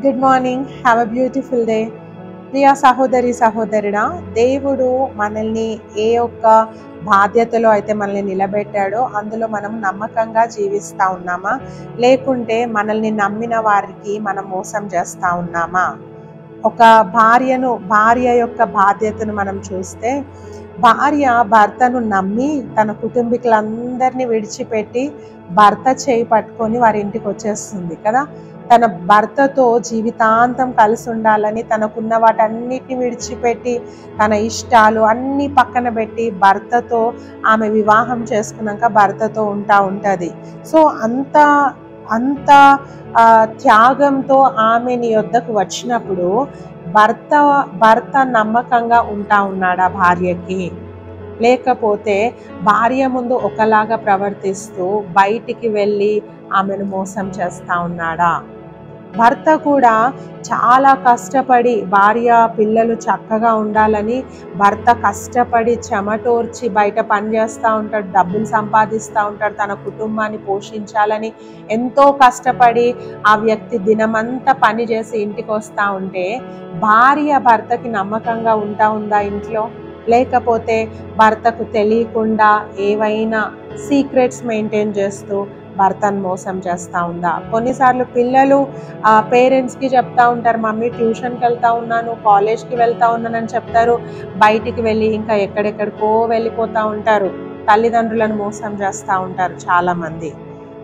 Good morning, have a beautiful day. Priya సహోదరి సహోదరుడా, దేవుడు మనల్ని ఏ ఒక్క బాధ్యతలో అయితే మనల్ని నిలబెట్టాడో అందులో మనం నమ్మకంగా జీవిస్తూ ఉన్నామా, లేకుంటే మనల్ని నమ్మిన వారికి మనం మోసం చేస్తూ ఉన్నామా? ఒక భార్య యొక్క బాధ్యతను మనం చూస్తే, భార్య భర్తను నమ్మి తన కుటుంబీకులందరినీ విడిచిపెట్టి భర్త చేయి పట్టుకొని వారి ఇంటికి వచ్చేస్తుంది కదా. తన భర్తతో జీవితాంతం కలిసి ఉండాలని తనకున్న వాటన్నిటిని విడిచిపెట్టి తన ఇష్టాలు అన్నీ పక్కన పెట్టి భర్తతో ఆమె వివాహం చేసుకున్నాక భర్తతో ఉంటుంది. సో అంత త్యాగంతో ఆమె నీ వద్దకు వచ్చినప్పుడు భర్త నమ్మకంగా ఉన్నాడా భార్యకి? లేకపోతే భార్య ముందు ఒకలాగా ప్రవర్తిస్తూ బయటికి వెళ్ళి ఆమెను మోసం చేస్తూ ఉన్నాడా? భర్త కూడా చాలా కష్టపడి భార్య పిల్లలు చక్కగా ఉండాలని భర్త కష్టపడి చెమటోర్చి బయట పని చేస్తూ ఉంటాడు, డబ్బులు సంపాదిస్తూ ఉంటాడు, తన కుటుంబాన్ని పోషించాలని ఎంతో కష్టపడి ఆ వ్యక్తి దినమంతా పని చేసి ఇంటికి వస్తూ ఉంటే భార్య భర్తకి నమ్మకంగా ఉందా ఇంట్లో? లేకపోతే భర్తకు తెలియకుండా ఏవైనా సీక్రెట్స్ మెయింటైన్ చేస్తూ భర్తను మోసం చేస్తూ ఉందా? కొన్నిసార్లు పిల్లలు పేరెంట్స్కి చెప్తా ఉంటారు, మమ్మీ ట్యూషన్కి వెళ్తా ఉన్నాను, కాలేజ్కి వెళ్తా ఉన్నానని చెప్తారు, బయటికి వెళ్ళి ఇంకా ఎక్కడెక్కడికో వెళ్ళిపోతూ ఉంటారు. తల్లిదండ్రులను మోసం చేస్తూ ఉంటారు చాలామంది.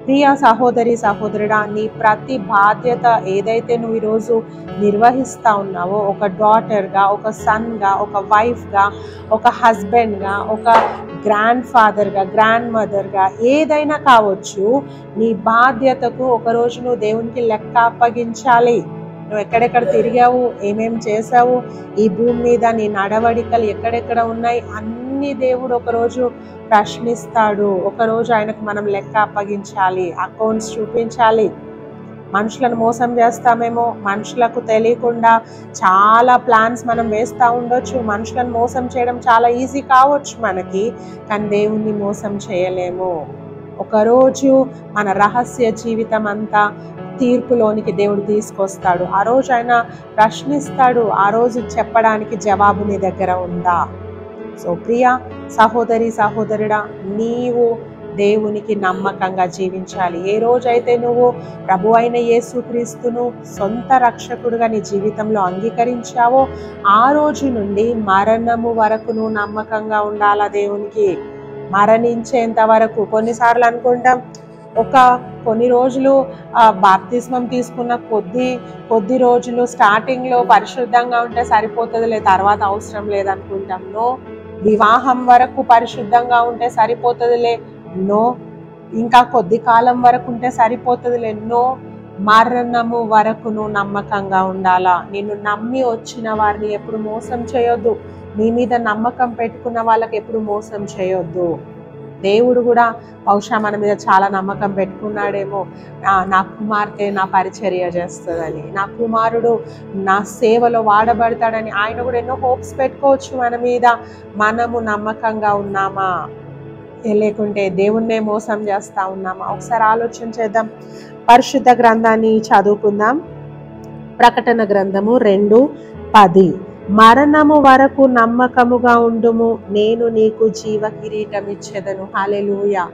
ప్రియా సహోదరి సహోదరుడా, నీ ప్రతి బాధ్యత ఏదైతే నువ్వు ఈరోజు నిర్వహిస్తూ ఉన్నావో, ఒక డాటర్గా, ఒక సన్గా, ఒక వైఫ్గా, ఒక హస్బెండ్గా, ఒక గ్రాండ్ ఫాదర్గా, గ్రాండ్ మదర్గా ఏదైనా కావచ్చు, నీ బాధ్యతకు ఒకరోజు నువ్వు దేవునికి లెక్క అప్పగించాలి. నువ్వు ఎక్కడెక్కడ తిరిగావు, ఏమేం చేసావు, ఈ భూమి మీద నీ నడవడికలు ఎక్కడెక్కడ ఉన్నాయి అన్ని దేవుడు ఒకరోజు ప్రశ్నిస్తాడు. ఒకరోజు ఆయనకు మనం లెక్క అప్పగించాలి, అకౌంట్స్ చూపించాలి. మనుషులను మోసం చేస్తామేమో, మనుషులకు తెలియకుండా చాలా ప్లాన్స్ మనం వేస్తూ ఉండొచ్చు. మనుషులను మోసం చేయడం చాలా ఈజీ కావచ్చు మనకి, కానీ దేవుణ్ణి మోసం చేయలేము. ఒకరోజు మన రహస్య జీవితం అంతా తీర్పులోనికి దేవుడు తీసుకొస్తాడు. ఆ రోజు ఆయన ప్రశ్నిస్తాడు. ఆ రోజు చెప్పడానికి జవాబు నీ దగ్గర ఉందా? సో ప్రియా సహోదరి సహోదరుడా, నీవు దేవునికి నమ్మకంగా జీవించాలి. ఏ రోజైతే నువ్వు ప్రభు అయిన యేసుక్రీస్తును సొంత రక్షకుడుగా నీ జీవితంలో అంగీకరించావో ఆ రోజు నుండి మరణము వరకు నువ్వు నమ్మకంగా ఉండాలా దేవునికి, మరణించేంత వరకు. కొన్నిసార్లు అనుకుంటాం కొన్ని రోజులు బాప్తిస్మం తీసుకున్న కొద్ది రోజులు స్టార్టింగ్లో పరిశుద్ధంగా ఉంటే సరిపోతుందిలే, తర్వాత అవసరం లేదనుకుంటాం. నో. వివాహం వరకు పరిశుద్ధంగా ఉంటే సరిపోతుందిలే, నో. ఇంకా కొద్ది కాలం వరకు ఉంటే సరిపోతుందిలే, నో. మరణము వరకు నువ్వు నమ్మకంగా ఉండాలా. నిన్ను నమ్మి వచ్చిన వారిని ఎప్పుడు మోసం చేయొద్దు. నీ మీద నమ్మకం పెట్టుకున్న వాళ్ళకి ఎప్పుడు మోసం చేయొద్దు. దేవుడు కూడా బహుశా మన మీద చాలా నమ్మకం పెట్టుకున్నాడేమో, నా కుమార్తె నా పరిచర్య చేస్తుందని, నా కుమారుడు నా సేవలో వాడబడతాడని ఆయన కూడా ఎన్నో హోప్స్ పెట్టుకోవచ్చు మన మీద. మనము నమ్మకంగా ఉన్నామా, లేకుంటే దేవుణ్ణే మోసం చేస్తూ ఉన్నామా? ఒకసారి ఆలోచన చేద్దాం. పరిశుద్ధ గ్రంథాన్ని చదువుకుందాం. ప్రకటన గ్రంథము 2:10. మరణము వరకు నమ్మకముగా ఉండుము, నేను నీకు జీవ కిరీటం ఇచ్చేదను. హల్లెలూయా.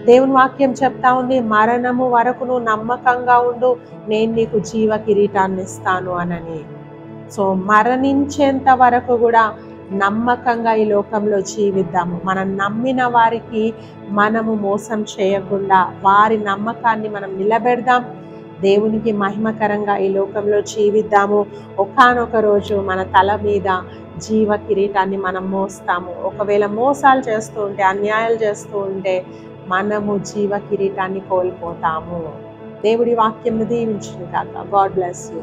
దేవుని వాక్యం చెప్తా ఉంది, మరణము వరకు నువ్వు నమ్మకంగా ఉండు, నేను నీకు జీవ కిరీటాన్ని ఇస్తాను అనని. సో మరణించేంత వరకు కూడా నమ్మకంగా ఈ లోకంలో జీవిద్దాము. మనం నమ్మిన వారికి మనము మోసం చేయకుండా వారి నమ్మకాన్ని మనం నిలబెడదాం. దేవునికి మహిమకరంగా ఈ లోకంలో జీవిద్దాము. ఒకానొక రోజు మన తల మీద జీవ కిరీటాన్ని మనం మోస్తాము. ఒకవేళ మోసాలు చేస్తూ ఉంటే, అన్యాయాలు చేస్తూ ఉంటే మనము జీవ కిరీటాన్ని కోల్పోతాము. దేవుడి వాక్యం దీవించును గాక. God bless you.